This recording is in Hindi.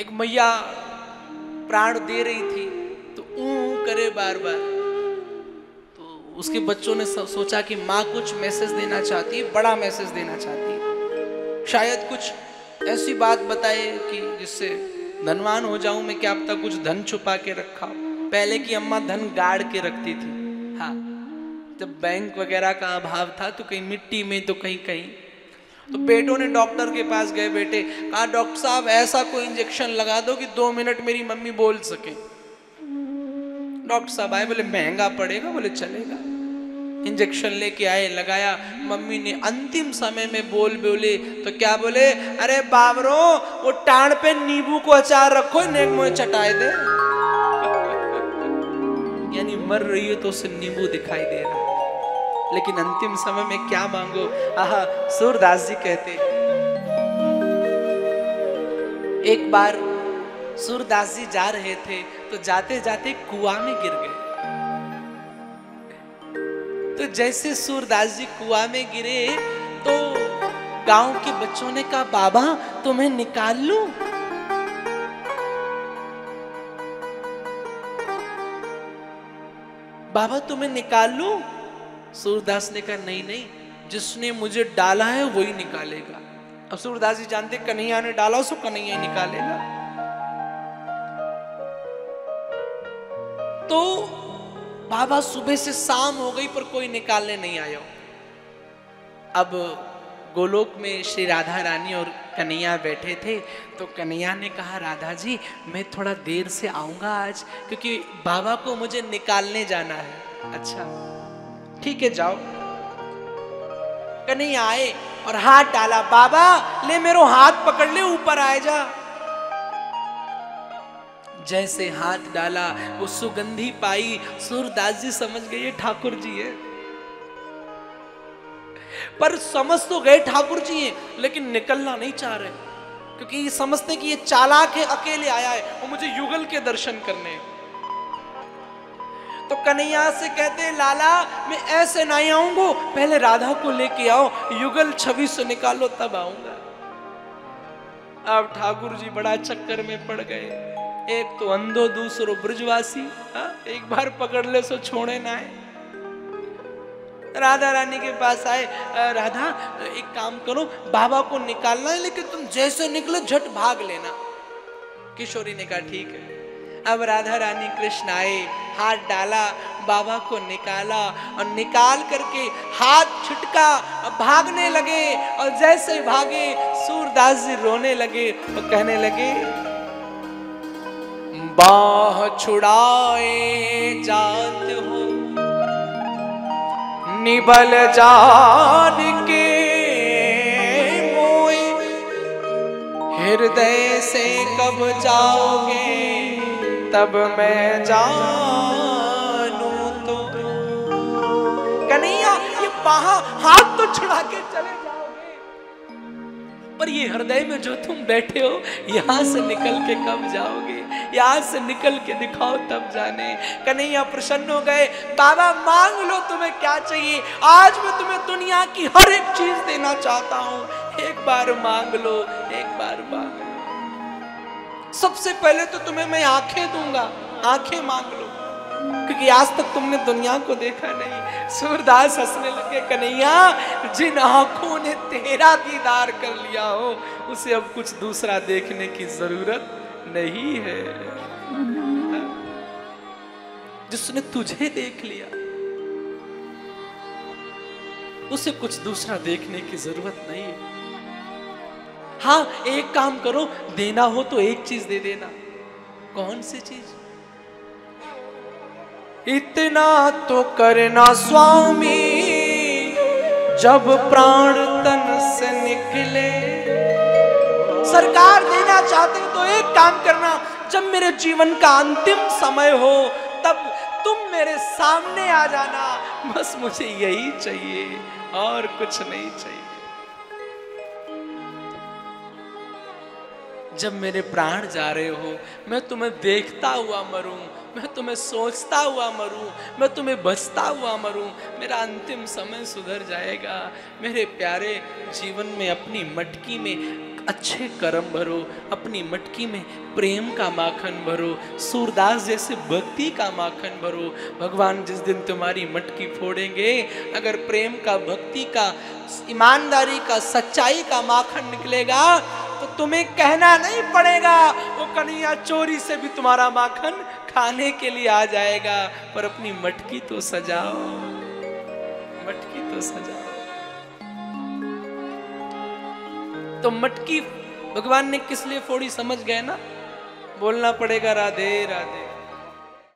एक मैया प्राण दे रही थी तो ऊ करे बार बार, तो उसके बच्चों ने सोचा कि माँ कुछ मैसेज देना चाहती है, बड़ा मैसेज देना चाहती है, शायद कुछ ऐसी बात बताए कि जिससे धनवान हो जाऊं मैं, क्या अब तक कुछ धन छुपा के रखा। पहले की अम्मा धन गाड़ के रखती थी, हाँ, जब बैंक वगैरह का अभाव था तो कहीं मिट्टी में तो कहीं कहीं। तो बेटों ने डॉक्टर के पास गए, बेटे कहा डॉक्टर साहब ऐसा कोई इंजेक्शन लगा दो कि 2 मिनट मेरी मम्मी बोल सके। डॉक्टर साहब आए, बोले महंगा पड़ेगा, बोले चलेगा। इंजेक्शन लेके आए, लगाया, मम्मी ने अंतिम समय में बोले तो क्या बोले, अरे बाबरो वो टाण पे नींबू को अचार रखो, नेक मुझे चटाए दे। यानी मर रही है तो उसे नींबू दिखाई दे रहा है, लेकिन अंतिम समय में क्या मांगो। आहा, सूरदास जी कहते एक बार सूरदास जी जा रहे थे तो जाते जाते कुआं में गिर गए। तो जैसे सूरदास जी कुआं में गिरे तो गांव के बच्चों ने कहा बाबा तुम्हें निकाल लूं। बाबा तुम्हें निकाल लूं। सूरदास ने कहा नहीं नहीं, जिसने मुझे डाला है वही निकालेगा। अब सूरदास जी जानते कन्हैया ने डाला उसको कन्हैया ही निकालेगा। तो बाबा सुबह से शाम हो गई पर कोई निकालने नहीं आया। अब गोलोक में श्री राधा रानी और कन्हैया बैठे थे तो कन्हैया ने कहा राधा जी मैं थोड़ा देर से आऊंगा आज, क्योंकि बाबा को मुझे निकालने जाना है। अच्छा ठीक है जाओ। कन्हैया आए और हाथ डाला, बाबा ले मेरो हाथ पकड़ ले, ऊपर आए जा। जैसे हाथ डाला वो सुगंधी पाई, सूरदास जी समझ गए ये ठाकुर जी है। पर समझ तो गए ठाकुर जी हैं, लेकिन निकलना नहीं चाह रहे, क्योंकि ये समझते कि ये चालाक है, अकेले आया है और मुझे युगल के दर्शन करने हैं। तो कन्हैया से कहते लाला मैं ऐसे नहीं आऊंगा, पहले राधा को लेके आओ, युगल छवि से निकालो तब आऊंगा। अब ठाकुर जी बड़ा चक्कर में पड़ गए। एक तो अंधो दूसरो ब्रजवासी, एक बार पकड़ ले सो छोड़े ना है। राधा रानी के पास आए, राधा एक काम करो बाबा को निकालना है, लेकिन तुम जैसे निकले झट भाग लेना। किशोरी ने कहा ठीक है। अब राधा रानी कृष्ण आए, हाथ डाला, बाबा को निकाला और निकाल करके हाथ छुटका, भागने लगे। और जैसे भागे सूरदास जी रोने लगे और कहने लगे बाह छुड़ाए जात हो निबल जान के मोए, हृदय से कब जाओगे तब मैं जानू। तो कन्हैया ये बाहा हाथ तो छुड़ा के चले जाओगे, पर ये हृदय में जो तुम बैठे हो यहां से निकल के कब जाओगे, यहां से निकल के दिखाओ तब जाने। कन्हैया प्रसन्न हो गए, बाबा मांग लो तुम्हें क्या चाहिए, आज मैं तुम्हें दुनिया की हर एक चीज देना चाहता हूं, एक बार मांग लो, एक बार मांग लो। सबसे पहले तो तुम्हें मैं आंखें दूंगा, आंखें मांग लो, क्योंकि आज तक तुमने दुनिया को देखा नहीं। सूरदास हंसने लगे, कन्हैया जिन आंखों ने तेरा दीदार कर लिया हो उसे अब कुछ दूसरा देखने की जरूरत नहीं है। जिसने तुझे देख लिया उसे कुछ दूसरा देखने की जरूरत नहीं है। हाँ एक काम करो, देना हो तो एक चीज दे देना। कौन सी चीज? इतना तो करना स्वामी जब प्राण तन से निकले। सरकार देना चाहते हो तो एक काम करना, जब मेरे जीवन का अंतिम समय हो तब तुम मेरे सामने आ जाना, बस मुझे यही चाहिए और कुछ नहीं चाहिए। जब मेरे प्राण जा रहे हो मैं तुम्हें देखता हुआ मरूं, मैं तुम्हें सोचता हुआ मरूं, मैं तुम्हें बचता हुआ मरूं, मेरा अंतिम समय सुधर जाएगा। मेरे प्यारे जीवन में अपनी मटकी में अच्छे कर्म भरो, अपनी मटकी में प्रेम का माखन भरो, सूरदास जैसे भक्ति का माखन भरो। भगवान जिस दिन तुम्हारी मटकी फोड़ेंगे, अगर प्रेम का, भक्ति का, ईमानदारी का, सच्चाई का माखन निकलेगा तो तुम्हें कहना नहीं पड़ेगा, वो कन्हैया चोरी से भी तुम्हारा माखन खाने के लिए आ जाएगा। पर अपनी मटकी तो सजाओ, मटकी तो सजाओ। तो मटकी भगवान ने किस लिए फोड़ी समझ गए ना? बोलना पड़ेगा राधे राधे।